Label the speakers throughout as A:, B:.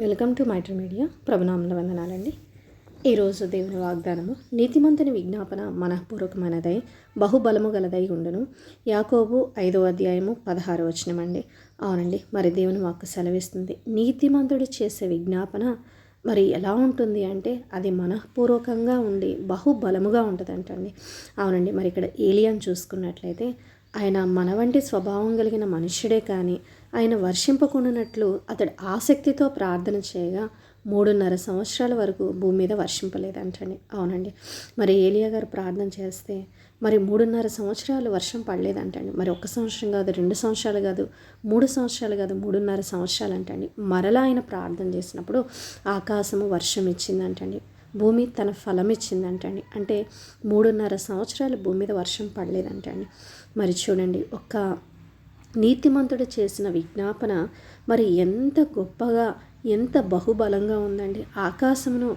A: Welcome to మైటర్ media. ప్రభునామముల వందనాలండి. ఈరోజు దేవుని వాగ్దానము, నీతిమంతుని విజ్ఞాపన మనఃపూర్వకమైనదై బహుబలము గలదై ఉండును. యాకోబు 5వ అధ్యాయము 16వ వచనమండి. అవునండి, మరి దేవుని వాక్కు సెలవిస్తుంది, నీతిమంతుడు చేసే విజ్ఞాపన మరి ఎలా ఉంటుంది అంటే అది మనఃపూర్వకంగా ఉండి బహుబలముగా ఉంటుందంటండి. అవునండి, మరి ఇక్కడ ఏలియాను చూసుకున్నట్లయితే ఆయన మన వంటి స్వభావం కలిగిన మనుష్యుడే కానీ ఆయన వర్షింపకుండానట్లు అతడు ఆసక్తితో ప్రార్థన చేయగా 3.5 సంవత్సరాల వరకు భూమి మీద వర్షింపలేదంటండి. అవునండి, మరి ఏలియా గారు ప్రార్థన చేస్తే మరి 3.5 సంవత్సరాలు వర్షం పడలేదంటండి. మరి 1 సంవత్సరం కాదు, 2 సంవత్సరాలు కాదు, 3 సంవత్సరాలు కాదు, 3.5 సంవత్సరాలు అంటండి. మరలా ఆయన ప్రార్థన చేసినప్పుడు ఆకాశము వర్షం ఇచ్చిందంటండి, భూమి తన ఫలం ఇచ్చిందంటండి. అంటే 3.5 సంవత్సరాలు భూమి మీద వర్షం పడలేదంటండి. మరి చూడండి, ఒక్క నీతిమంతుడు చేసిన విజ్ఞాపన మరి ఎంత గొప్పగా, ఎంత బహుబలంగా ఉందండి. ఆకాశమును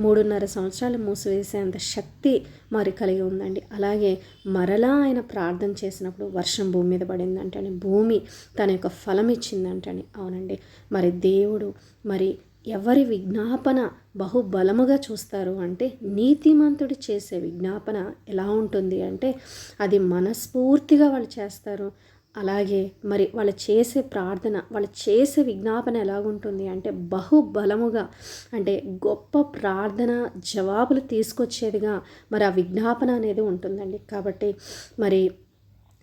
A: 3.5 సంవత్సరాలు మూసివేసేంత శక్తి మరి కలిగి ఉందండి. అలాగే మరలా ఆయన ప్రార్థన చేసినప్పుడు వర్షం భూమి మీద పడిందంటండి, భూమి తన యొక్క ఫలం ఇచ్చిందంటండి. అవునండి, మరి దేవుడు మరి ఎవరి విజ్ఞాపన బహుబలముగా చూస్తారు అంటే నీతిమంతుడు చేసే విజ్ఞాపన ఎలా ఉంటుంది అంటే అది మనస్ఫూర్తిగా వాళ్ళు చేస్తారు. అలాగే మరి వాళ్ళు చేసే ప్రార్థన, వాళ్ళు చేసే విజ్ఞాపన ఎలాగుంటుంది అంటే బహుబలముగా, అంటే గొప్ప ప్రార్థన జవాబులు తీసుకొచ్చేదిగా మరి ఆ విజ్ఞాపన అనేది ఉంటుందండి. కాబట్టి మరి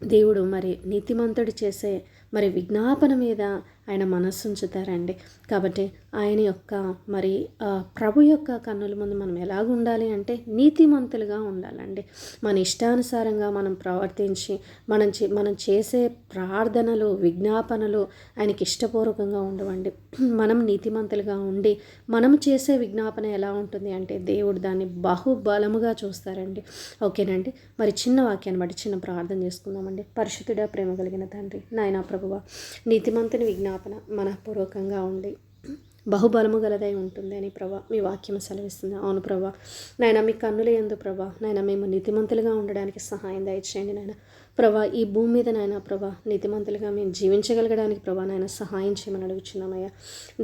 A: దేవుడు మరి నీతిమంతుడు చేసే మరి విజ్ఞాపన మీద ఆయన మనస్సు ఉంచుతారండి. కాబట్టి ఆయన యొక్క మరి ప్రభు యొక్క కన్నుల ముందు మనం ఎలాగ ఉండాలి అంటే నీతిమంతులుగా ఉండాలండి. మన ఇష్టానుసారంగా మనం ప్రవర్తించి మనం చేసే ప్రార్థనలు, విజ్ఞాపనలు ఆయనకి ఇష్టపూర్వకంగా ఉండవండి. మనం నీతిమంతులుగా ఉండి మనం చేసే విజ్ఞాపన ఎలా ఉంటుంది అంటే దేవుడు దాన్ని బహుబలముగా చూస్తారండి. ఓకేనండి, మరి చిన్న వాక్యాన్ని బట్టి చిన్న ప్రార్థన చేసుకుందామండి. పరిశుద్ధుడా, ప్రేమ కలిగిన తండ్రి, నాయనా ప్రభువా, నీతిమంతుని విజ్ఞాపన మనఃపూర్వకంగా ఉండి బహుబలము గలదై ఉంటుంది అని ప్రభా మీ వాక్యం సెలవిస్తుంది. అవును ప్రభా, నాయన మీ కన్నుల యందు ప్రభా, నాయన మేము నీతిమంతులుగా ఉండడానికి సహాయం దయచేయండి నాయన ప్రభా. ఈ భూమి మీద నాయన ప్రభా నీతిమంతులుగా మేము జీవించగలగడానికి ప్రభా నాయన సహాయం చేయమని అడుగుచున్నామయ్యా.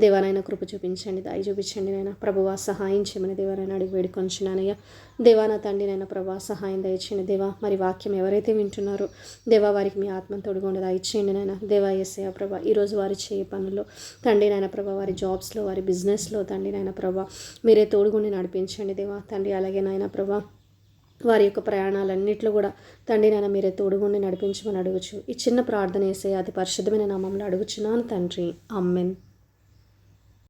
A: దేవానైనా కృప చూపించండి, దయ చూపించండి నాయన ప్రభువా, సహాయం చేయమని దేవానైనా అడిగి వేడుకొంచున్నానయ్యా. దేవాన తండ్రి నాయన ప్రభా సహాయం దయచేయండి దేవా. మరి వాక్యం ఎవరైతే వింటున్నారో దేవా వారికి మీ ఆత్మ తోడుగా దయచేయండి నాయన. దేవా యేసయ్య ప్రభా, ఈరోజు వారి చేయ పనుల్లో తండ్రి నాయన ప్రభా, వారి జాబ్స్లో, వారి బిజినెస్లో తండ్రి నాయన ప్రభా మీరే తోడుగుండి నడిపించండి దేవా తండ్రి. అలాగే నాయన ప్రభా వారి యొక్క ప్రయాణాలన్నింటిలో కూడా తండ్రి నాయన మీరే తోడుగుండి నడిపించమని అడుగుచు ఈ చిన్న ప్రార్థన యేసయ్య అతి పరిశుద్ధమైన నామంలో అడుగుచున్నాను తండ్రి. ఆమేన్.